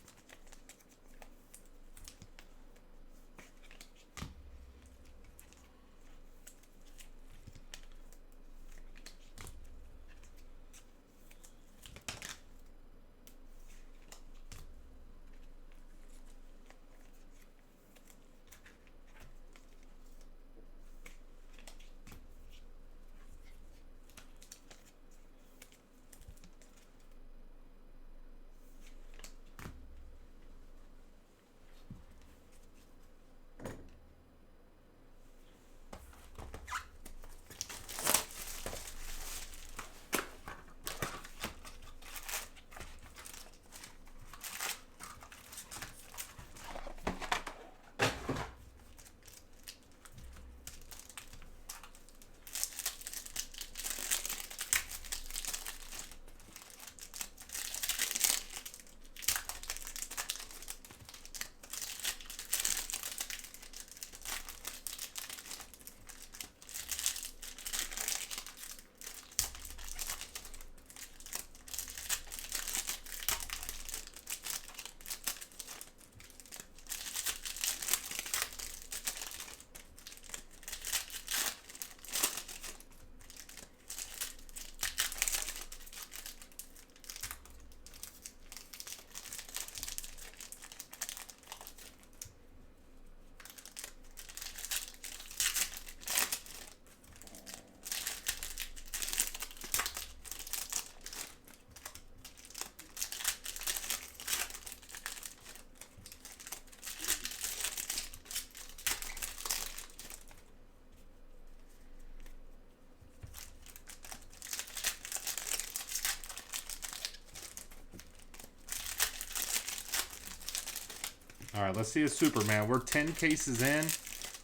All right, let's see a super, man. We're 10 cases in.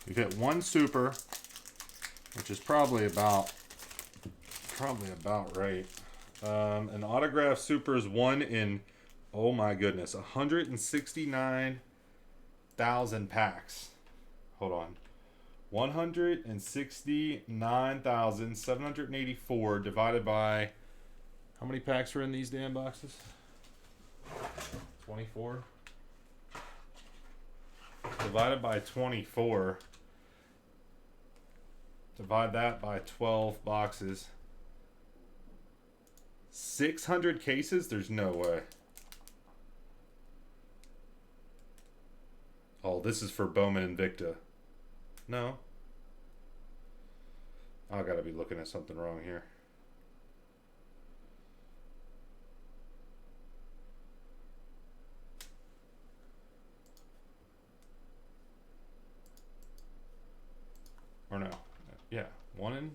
We've hit one super, which is probably about right. An autograph super is one in, oh my goodness, 169,000 packs. Hold on. 169,784 divided by, how many packs are in these damn boxes? 24. divided by 24. Divide that by 12 boxes. 600 cases? There's no way. Oh, this is for Bowman Invicta. No. I gotta be looking at something wrong here. Or no. Yeah. 1 in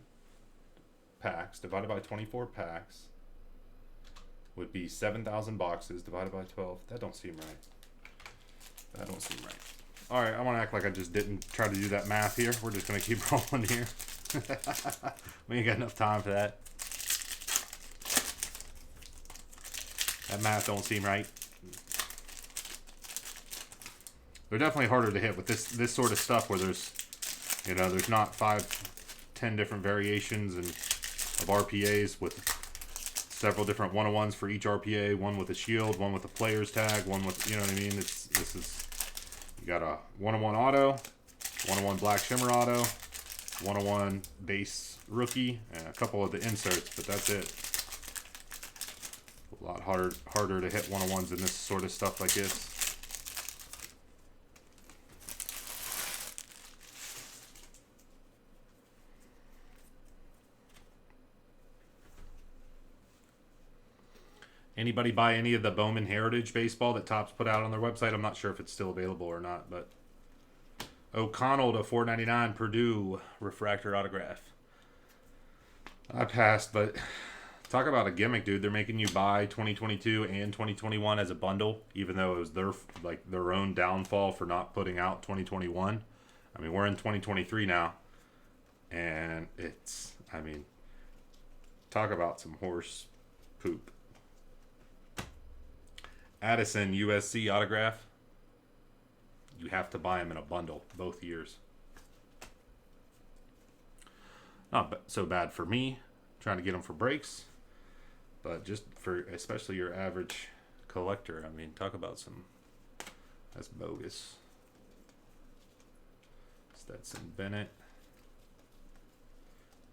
packs divided by 24 packs would be 7,000 boxes divided by 12. That don't seem right. That don't seem right. All right, I want to act like I just didn't try to do that math here. We're just going to keep rolling here. We ain't got enough time for that. That math don't seem right. They're definitely harder to hit with this sort of stuff where there's, you know, there's not 5-10 different variations of RPAs with several different 101s for each RPA. One with a shield, one with a player's tag, one with, you know what I mean? This is, you got a 101 auto, 101 black shimmer auto, 101 base rookie, and a couple of the inserts, but that's it. A lot harder to hit 101s in this sort of stuff like this. Anybody buy any of the Bowman Heritage baseball that Topps put out on their website? I'm not sure if it's still available or not, but O'Connell to $4.99 Purdue refractor autograph. I passed, but talk about a gimmick, dude. They're making you buy 2022 and 2021 as a bundle, even though it was their own downfall for not putting out 2021. I mean, we're in 2023 now, and it's, I mean, talk about some horse poop. Addison USC autograph. You have to buy them in a bundle both years. Not so bad for me, trying to get them for breaks, but just for especially your average collector. I mean, talk about some, that's bogus. Stetson Bennett.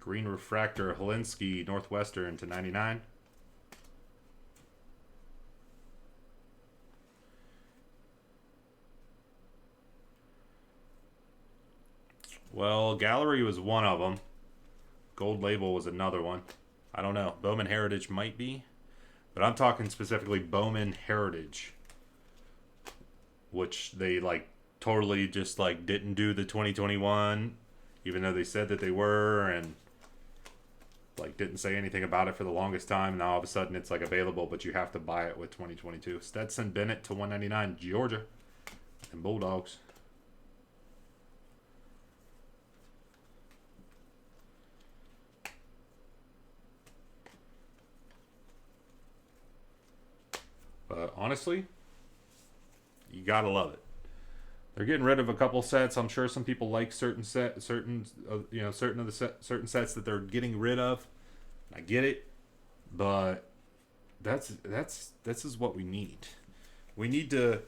Green refractor Helinski Northwestern to 99. Well, Gallery was one of them. Gold Label was another one. I don't know. Bowman Heritage might be. But I'm talking specifically Bowman Heritage. Which they, like, totally just, like, didn't do the 2021. Even though they said that they were. And, like, didn't say anything about it for the longest time. Now all of a sudden it's, like, available. But you have to buy it with 2022. Stetson Bennett to $199. Georgia. And Bulldogs. Honestly, you gotta love it. They're getting rid of a couple sets. I'm sure some people like certain sets that they're getting rid of. I get it, but this is what we need. We need to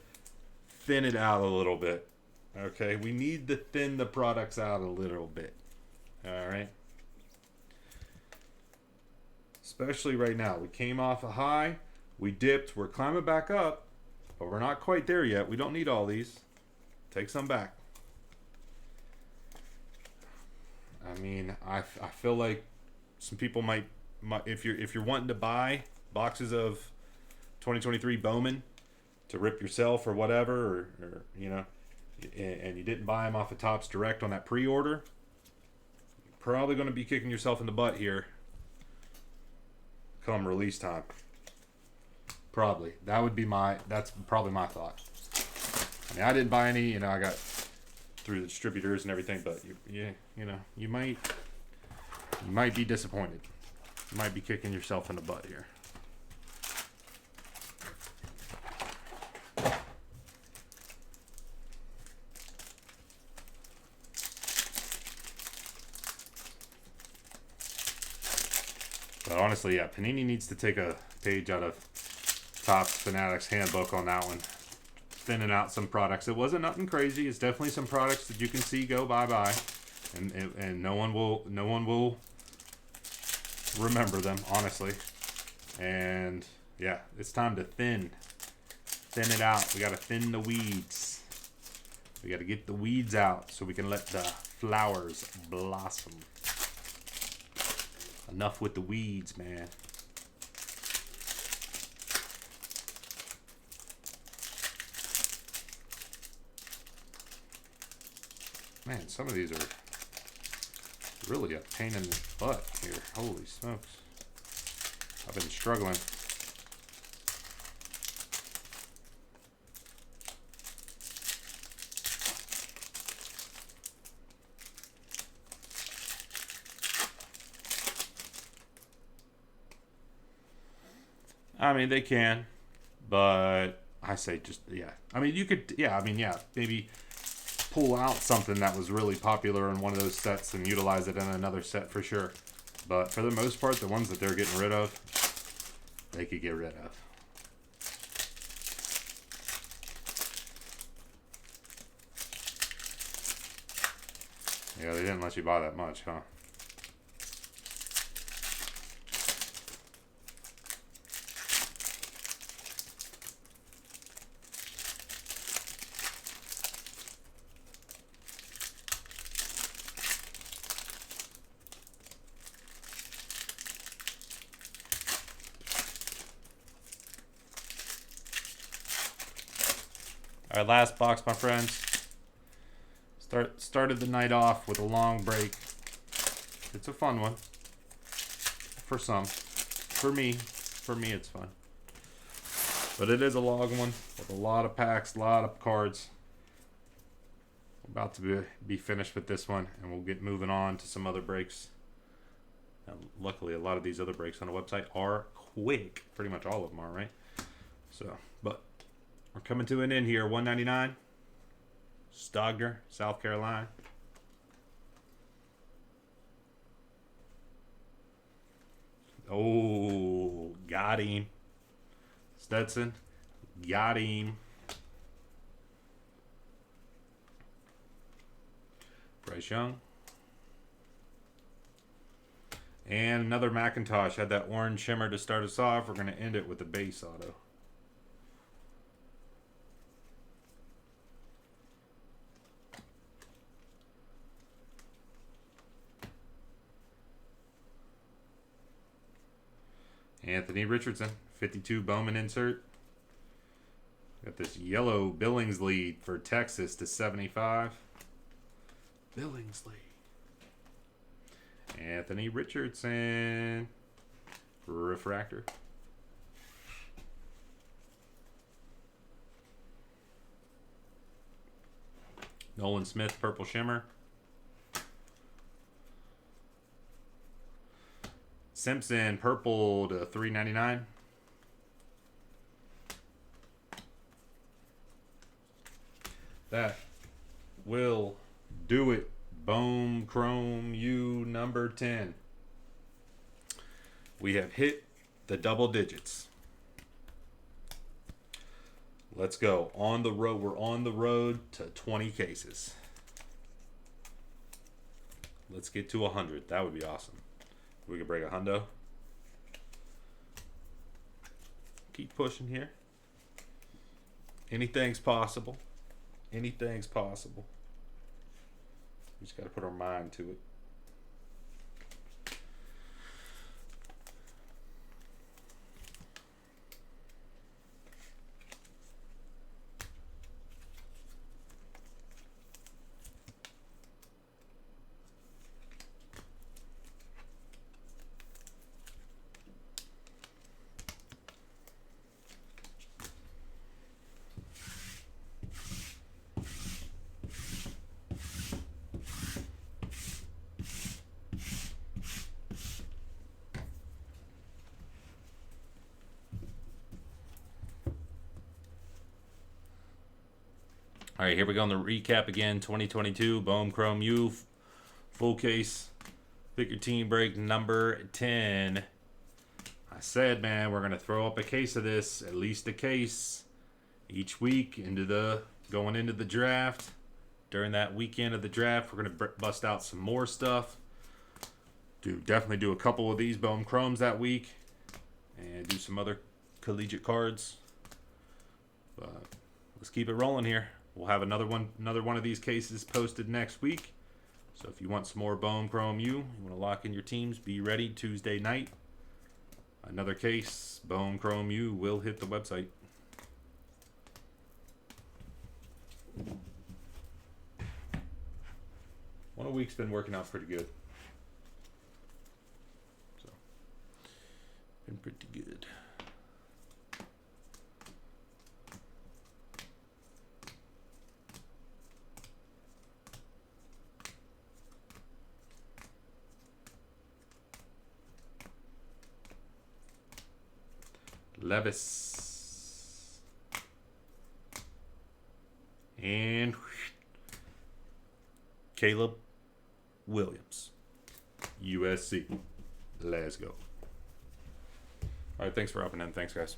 thin it out a little bit. Okay, we need to thin the products out a little bit. All right. Especially right now, we came off a high. We dipped. We're climbing back up, but we're not quite there yet. We don't need all these. Take some back. I mean, I feel like some people might if you're wanting to buy boxes of 2023 Bowman to rip yourself or whatever, or you know, and you didn't buy them off of Topps Direct on that pre-order, you're probably going to be kicking yourself in the butt here come release time. Probably. That's probably my thought. I mean, I didn't buy any, you know, I got through the distributors and everything, but you might be disappointed. You might be kicking yourself in the butt here. But honestly, yeah, Panini needs to take a page out of Topps Fanatics handbook on that one. thinning out some products. It wasn't nothing crazy. It's definitely some products that you can see go bye-bye, and no one will remember them, honestly. And yeah, it's time to thin it out. We got to thin the weeds. We got to get the weeds out so we can let the flowers blossom. Enough with the weeds, man. Man, some of these are really a pain in the butt here. Holy smokes. I've been struggling. I mean, they can, but I say just, yeah. I mean, you could, yeah, I mean, yeah, maybe pull out something that was really popular in one of those sets and utilize it in another set for sure. But for the most part, the ones that they're getting rid of, they could get rid of. Yeah, they didn't let you buy that much, huh? All right, last box, my friends. Started the night off with a long break. It's a fun one. For some. For me, it's fun. But it is a long one with a lot of packs, a lot of cards. About to be finished with this one, and we'll get moving on to some other breaks. Now, luckily, a lot of these other breaks on the website are quick. Pretty much all of them are, right? So, but we're coming to an end here. $1.99. Stogner, South Carolina. Oh, got him. Stetson, got him. Bryce Young. And another Macintosh. Had that orange shimmer to start us off. We're going to end it with the base auto. Anthony Richardson, 52 Bowman insert. Got this yellow Billingsley for Texas to 75. Billingsley. Anthony Richardson. Refractor. Nolan Smith, purple shimmer. Simpson, purple to $3.99. That will do it. Bowman Chrome U number 10. We have hit the double digits. Let's go. On the road. We're on the road to 20 cases. Let's get to 100. That would be awesome. We could break a hundo. Keep pushing here. Anything's possible. Anything's possible. We just got to put our mind to it. All right, here we go on the recap again. 2022 Bowman Chrome U full case. Pick your team break number 10. I said, man, we're going to throw up a case of this. At least a case. each week going into the draft. During that weekend of the draft, we're going to bust out some more stuff. Definitely do a couple of these Bowman Chromes that week, and do some other collegiate cards. But let's keep it rolling here. We'll have another one of these cases posted next week. So if you want some more Bowman Chrome you want to lock in your teams, be ready Tuesday night. Another case, Bowman Chrome U will hit the website. One week's been working out pretty good. So, been pretty good. Levis. And Caleb Williams. USC. Let's go. All right, thanks for hopping in. Thanks, guys.